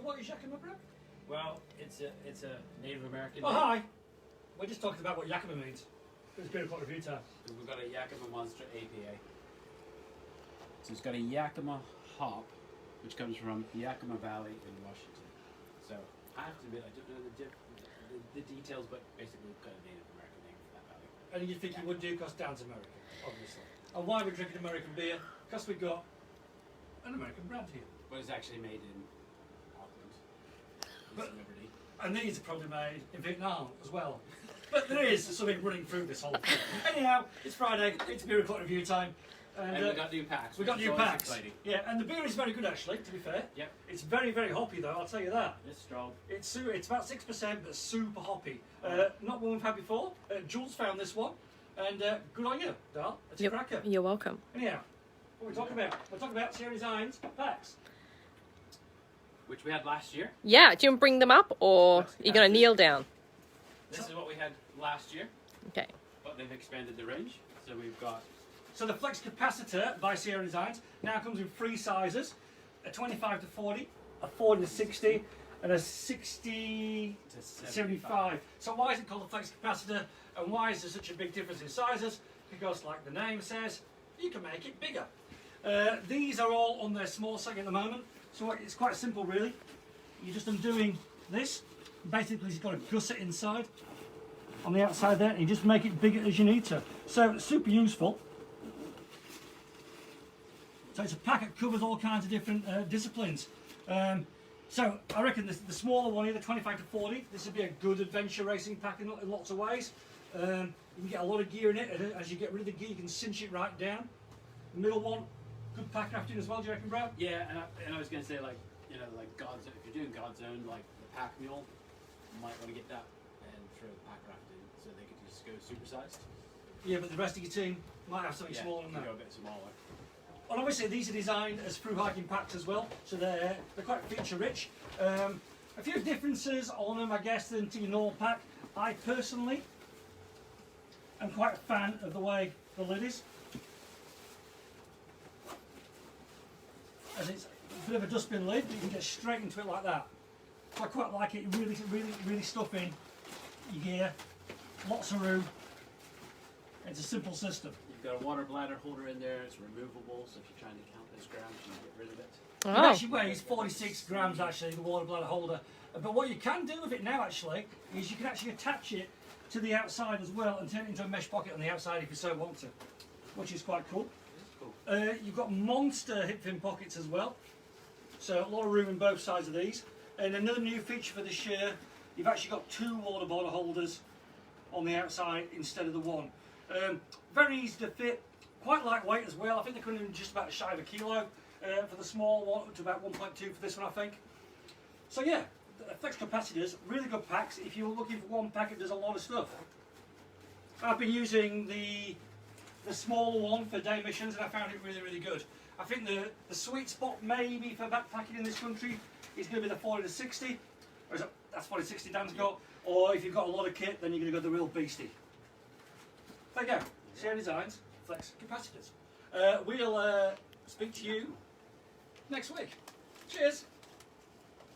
So what is Yakima, bro? Well, it's a Native American. Oh, hi. We're just talking about what Yakima means. It's beer o'clock review time. We've got a Yakima Monster APA. So it's got a Yakima hop, which comes from Yakima Valley in Washington. So I have to admit, I don't know the details, but basically we've got a Native American name for that valley. And you think you would do because Dan's American, obviously. And why we're drinking American beer? Because we've got an American brand here. But it's actually made in Auckland. But- Liberty. And these are probably made in Vietnam as well. But there is something running through this whole thing. Anyhow, it's Friday, it's beer o'clock review time. And we've got new packs. We've got which new is always packs. exciting. Yeah, and the beer is very good actually, to be fair. Yep. It's very, very hoppy though, I'll tell you that. It's strong. It's about 6%, but super hoppy. Not one we've had before. Jules found this one, and good on you, Dal. It's a cracker. You're welcome. Anyhow, what are we talking about? We're talking about Sierra Designs packs. Which we had last year. Yeah, do you want to bring them up or you're going to kneel down? This is what we had last year, Okay. but they've expanded the range. So we've got So the Flex Capacitor by Sierra Designs now comes in 3 sizes: a 25 to 40, a 40 to 60, and a 60 to 75. So why is it called a Flex Capacitor, and why is there such a big difference in sizes? Because, like the name says, you can make it bigger. These are all on their small setting at the moment, so it's quite simple really. You're just undoing this. Basically, you've got a gusset inside on the outside there, and you just make it bigger as you need to. So it's super useful. So it's a pack that covers all kinds of different disciplines. So I reckon the smaller one here, the 25 to 40, this would be a good adventure racing pack in lots of ways. You can get a lot of gear in it, and as you get rid of the gear, you can cinch it right down. The middle one, good pack crafting as well, do you reckon, Brad? Yeah, and I was going to say, like, you know, like God's, if you're doing God's Own, like the pack mule, you might want to get that and throw the pack raft in so they could just go supersized. Yeah, but the rest of your team might have something smaller than you that. go a bit smaller. And obviously these are designed as through hiking packs as well, so they're quite feature rich. A few differences on them, I guess, than to your normal pack. I personally am quite a fan of the way the lid is, as it's a bit of a dustbin lid, but you can get straight into it like that. So I quite like it. Really stuff in your gear, lots of room. It's a simple system. You've got a water bladder holder in there, it's removable, so if you're trying to count those grams, you can get rid of it. It Oh. actually weighs 46 grams actually, the water bladder holder. But what you can do with it now actually, is you can actually attach it to the outside as well and turn it into a mesh pocket on the outside if you so want to, which is quite cool. Cool. You've got monster hip fin pockets as well, so a lot of room in both sides of these. And another new feature for this year, you've actually got 2 water bottle holders on the outside instead of the one. Very easy to fit, quite lightweight as well. I think they come in just about shy of a kilo for the small one, up to about 1.2 for this one, I think. So yeah, Flex Capacitors, really good packs. If you're looking for one pack, it does a lot of stuff. I've been using the smaller one for day missions, and I found it really good. I think the sweet spot maybe for backpacking in this country is going to be the 40 to 60. Or is it, that's 40 to 60 Dan's got. Or if you've got a lot of kit, then you're going to go the real beastie. There you go. Sierra Designs Flex Capacitors. We'll speak to you next week. Cheers.